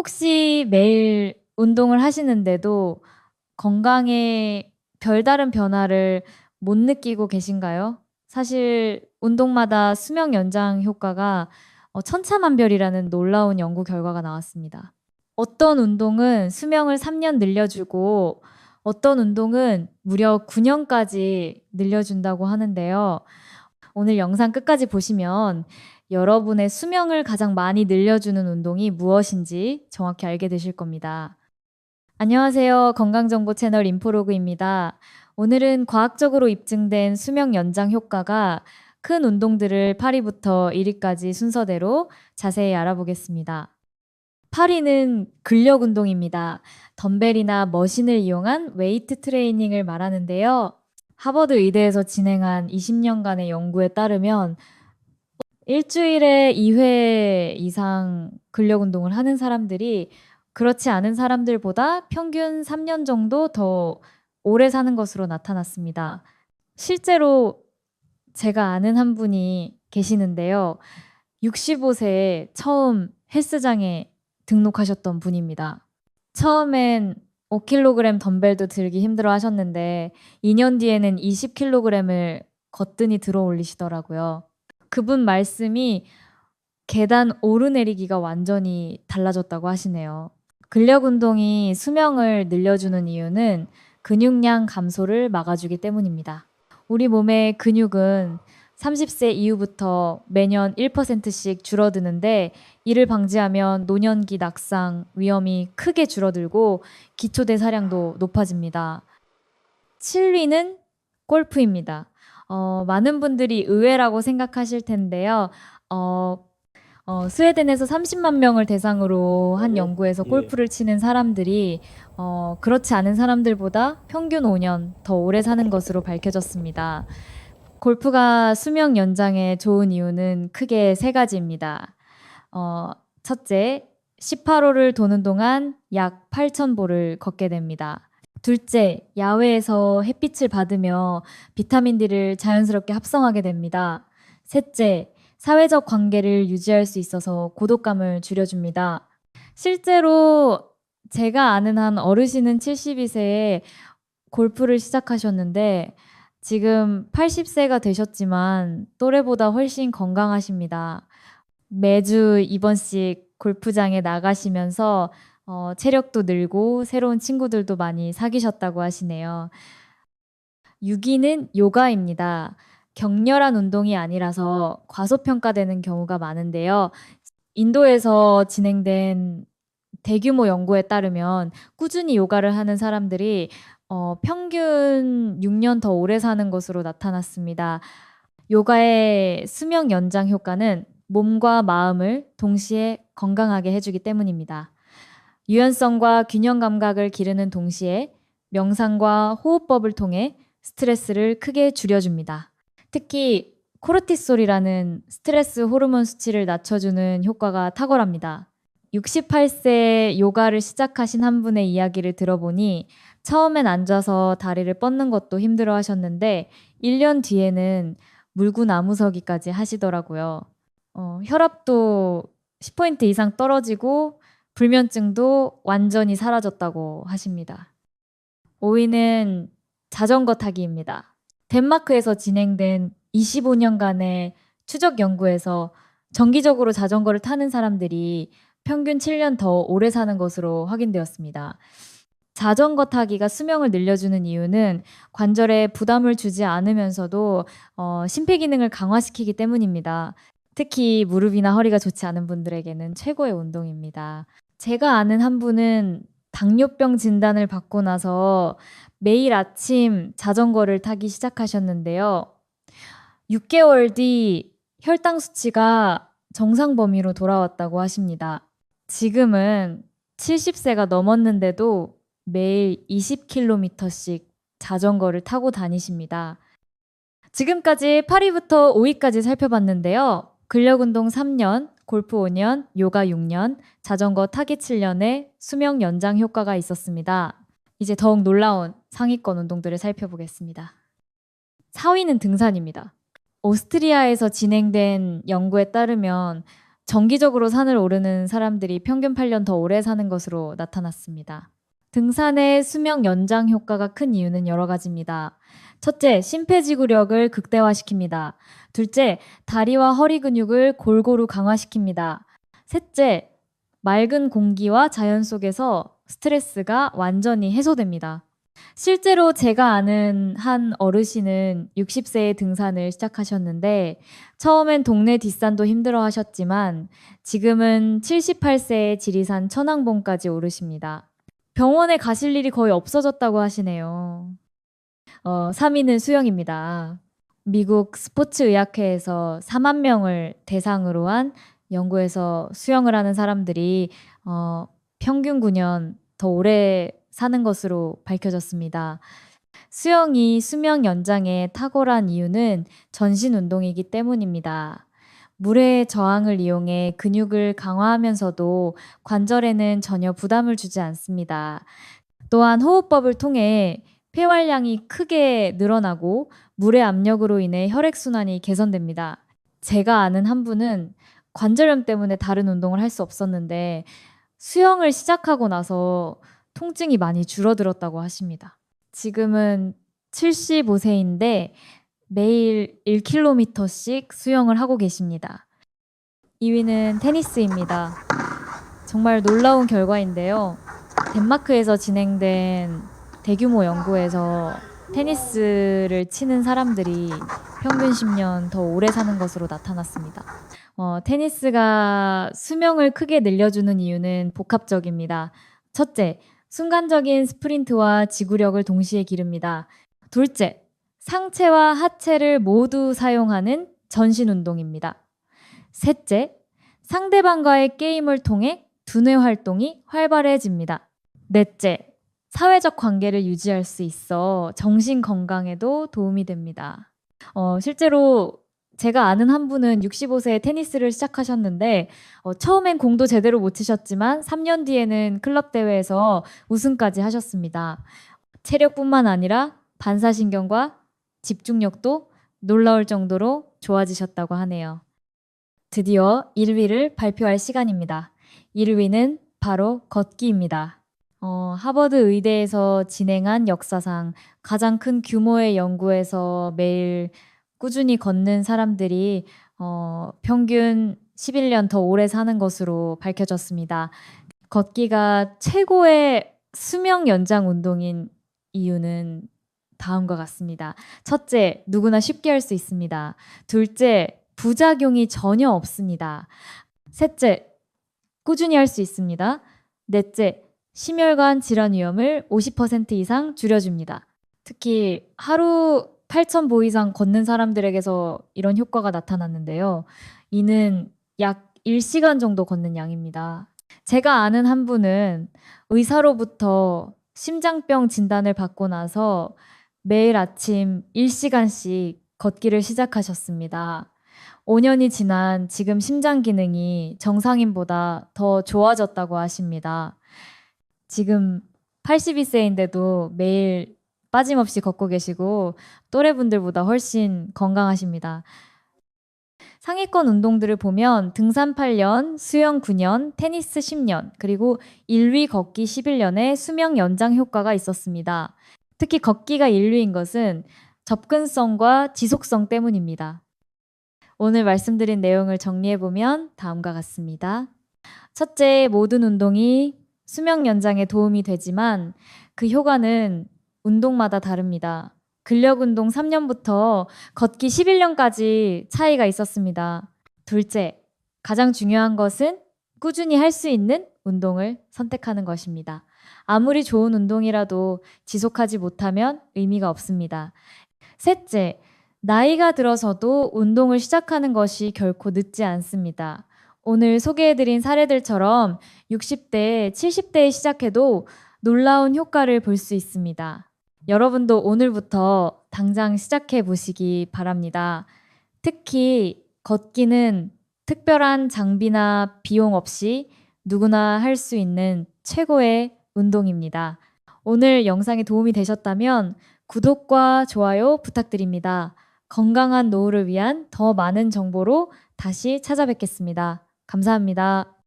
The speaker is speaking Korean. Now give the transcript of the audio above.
혹시 매일 운동을 하시는데도 건강에 별다른 변화를 못 느끼고 계신가요? 사실 운동마다 수명 연장 효과가 천차만별이라는 놀라운 연구 결과가 나왔습니다. 어떤 운동은 수명을 3년 늘려주고 어떤 운동은 무려 9년까지 늘려준다고 하는데요. 오늘 영상 끝까지 보시면 여러분의 수명을 가장 많이 늘려주는 운동이 무엇인지 정확히 알게 되실 겁니다. 안녕하세요. 건강정보 채널 인포로그입니다. 오늘은 과학적으로 입증된 수명 연장 효과가 큰 운동들을 8위부터 1위까지 순서대로 자세히 알아보겠습니다. 8위는 근력 운동입니다. 덤벨이나 머신을 이용한 웨이트 트레이닝을 말하는데요. 하버드 의대에서 진행한 20년간의 연구에 따르면 일주일에 2회 이상 근력 운동을 하는 사람들이 그렇지 않은 사람들보다 평균 3년 정도 더 오래 사는 것으로 나타났습니다. 실제로 제가 아는 한 분이 계시는데요. 65세에 처음 헬스장에 등록하셨던 분입니다. 처음엔 5kg 덤벨도 들기 힘들어 하셨는데 2년 뒤에는 20kg을 거뜬히 들어 올리시더라고요. 그분 말씀이 계단 오르내리기가 완전히 달라졌다고 하시네요. 근력 운동이 수명을 늘려주는 이유는 근육량 감소를 막아주기 때문입니다. 우리 몸의 근육은 30세 이후부터 매년 1%씩 줄어드는데 이를 방지하면 노년기 낙상 위험이 크게 줄어들고 기초대사량도 높아집니다. 7위는 골프입니다. 많은 분들이 의외라고 생각하실 텐데요. 스웨덴에서 30만 명을 대상으로 한 연구에서 골프를 치는 사람들이 그렇지 않은 사람들보다 평균 5년 더 오래 사는 것으로 밝혀졌습니다. 골프가 수명 연장에 좋은 이유는 크게 세 가지입니다. 첫째, 18홀을 도는 동안 약 8,000보를 걷게 됩니다. 둘째, 야외에서 햇빛을 받으며 비타민 D를 자연스럽게 합성하게 됩니다. 셋째, 사회적 관계를 유지할 수 있어서 고독감을 줄여줍니다. 실제로 제가 아는 한 어르신은 72세에 골프를 시작하셨는데 지금 80세가 되셨지만 또래보다 훨씬 건강하십니다. 매주 2번씩 골프장에 나가시면서 체력도 늘고 새로운 친구들도 많이 사귀셨다고 하시네요. 6위는 요가입니다. 격렬한 운동이 아니라서 과소평가되는 경우가 많은데요. 인도에서 진행된 대규모 연구에 따르면 꾸준히 요가를 하는 사람들이 평균 6년 더 오래 사는 것으로 나타났습니다. 요가의 수명 연장 효과는 몸과 마음을 동시에 건강하게 해주기 때문입니다. 유연성과 균형 감각을 기르는 동시에 명상과 호흡법을 통해 스트레스를 크게 줄여줍니다. 특히 코르티솔이라는 스트레스 호르몬 수치를 낮춰주는 효과가 탁월합니다. 68세 요가를 시작하신 한 분의 이야기를 들어보니 처음엔 앉아서 다리를 뻗는 것도 힘들어 하셨는데 1년 뒤에는 물구나무서기까지 하시더라고요. 혈압도 10포인트 이상 떨어지고 불면증도 완전히 사라졌다고 하십니다. 5위는 자전거 타기입니다. 덴마크에서 진행된 25년간의 추적 연구에서 정기적으로 자전거를 타는 사람들이 평균 7년 더 오래 사는 것으로 확인되었습니다. 자전거 타기가 수명을 늘려주는 이유는 관절에 부담을 주지 않으면서도 심폐기능을 강화시키기 때문입니다. 특히 무릎이나 허리가 좋지 않은 분들에게는 최고의 운동입니다. 제가 아는 한 분은 당뇨병 진단을 받고 나서 매일 아침 자전거를 타기 시작하셨는데요. 6개월 뒤 혈당 수치가 정상 범위로 돌아왔다고 하십니다. 지금은 70세가 넘었는데도 매일 20km씩 자전거를 타고 다니십니다. 지금까지 8위부터 5위까지 살펴봤는데요. 근력운동 3년, 골프 5년, 요가 6년, 자전거 타기 7년의 수명 연장 효과가 있었습니다. 이제 더욱 놀라운 상위권 운동들을 살펴보겠습니다. 4위는 등산입니다. 오스트리아에서 진행된 연구에 따르면 정기적으로 산을 오르는 사람들이 평균 8년 더 오래 사는 것으로 나타났습니다. 등산의 수명 연장 효과가 큰 이유는 여러 가지입니다. 첫째, 심폐지구력을 극대화시킵니다. 둘째, 다리와 허리 근육을 골고루 강화시킵니다. 셋째, 맑은 공기와 자연 속에서 스트레스가 완전히 해소됩니다. 실제로 제가 아는 한 어르신은 60세에 등산을 시작하셨는데 처음엔 동네 뒷산도 힘들어 하셨지만 지금은 78세에 지리산 천왕봉까지 오르십니다. 병원에 가실 일이 거의 없어졌다고 하시네요. 3위는 수영입니다. 미국 스포츠의학회에서 4만 명을 대상으로 한 연구에서 수영을 하는 사람들이 평균 9년 더 오래 사는 것으로 밝혀졌습니다. 수영이 수명 연장에 탁월한 이유는 전신 운동이기 때문입니다. 물의 저항을 이용해 근육을 강화하면서도 관절에는 전혀 부담을 주지 않습니다. 또한 호흡법을 통해 폐활량이 크게 늘어나고 물의 압력으로 인해 혈액순환이 개선됩니다. 제가 아는 한 분은 관절염 때문에 다른 운동을 할 수 없었는데 수영을 시작하고 나서 통증이 많이 줄어들었다고 하십니다. 지금은 75세인데 매일 1km씩 수영을 하고 계십니다. 2위는 테니스입니다. 정말 놀라운 결과인데요. 덴마크에서 진행된 대규모 연구에서 테니스를 치는 사람들이 평균 10년 더 오래 사는 것으로 나타났습니다. 테니스가 수명을 크게 늘려주는 이유는 복합적입니다. 첫째, 순간적인 스프린트와 지구력을 동시에 기릅니다. 둘째, 상체와 하체를 모두 사용하는 전신 운동입니다. 셋째, 상대방과의 게임을 통해 두뇌 활동이 활발해집니다. 넷째, 사회적 관계를 유지할 수 있어 정신 건강에도 도움이 됩니다. 실제로 제가 아는 한 분은 65세에 테니스를 시작하셨는데 처음엔 공도 제대로 못 치셨지만 3년 뒤에는 클럽 대회에서 우승까지 하셨습니다. 체력뿐만 아니라 반사신경과 집중력도 놀라울 정도로 좋아지셨다고 하네요. 드디어 1위를 발표할 시간입니다. 1위는 바로 걷기입니다. 하버드 의대에서 진행한 역사상 가장 큰 규모의 연구에서 매일 꾸준히 걷는 사람들이 평균 11년 더 오래 사는 것으로 밝혀졌습니다. 걷기가 최고의 수명 연장 운동인 이유는 다음과 같습니다. 첫째, 누구나 쉽게 할 수 있습니다. 둘째, 부작용이 전혀 없습니다. 셋째, 꾸준히 할 수 있습니다. 넷째, 심혈관 질환 위험을 50% 이상 줄여줍니다. 특히 하루 8,000보 이상 걷는 사람들에게서 이런 효과가 나타났는데요. 이는 약 1시간 정도 걷는 양입니다. 제가 아는 한 분은 의사로부터 심장병 진단을 받고 나서 매일 아침 1시간씩 걷기를 시작하셨습니다. 5년이 지난 지금 심장 기능이 정상인보다 더 좋아졌다고 하십니다. 지금 82세인데도 매일 빠짐없이 걷고 계시고 또래분들보다 훨씬 건강하십니다. 상위권 운동들을 보면 등산 8년, 수영 9년, 테니스 10년, 그리고 1위 걷기 11년의 수명 연장 효과가 있었습니다. 특히 걷기가 1위인 것은 접근성과 지속성 때문입니다. 오늘 말씀드린 내용을 정리해보면 다음과 같습니다. 첫째, 모든 운동이 수명 연장에 도움이 되지만 그 효과는 운동마다 다릅니다. 근력 운동 3년부터 걷기 11년까지 차이가 있었습니다. 둘째, 가장 중요한 것은 꾸준히 할 수 있는 운동을 선택하는 것입니다. 아무리 좋은 운동이라도 지속하지 못하면 의미가 없습니다. 셋째, 나이가 들어서도 운동을 시작하는 것이 결코 늦지 않습니다. 오늘 소개해드린 사례들처럼 60대, 70대에 시작해도 놀라운 효과를 볼 수 있습니다. 여러분도 오늘부터 당장 시작해 보시기 바랍니다. 특히 걷기는 특별한 장비나 비용 없이 누구나 할 수 있는 최고의 운동입니다. 오늘 영상이 도움이 되셨다면 구독과 좋아요 부탁드립니다. 건강한 노후를 위한 더 많은 정보로 다시 찾아뵙겠습니다. 감사합니다.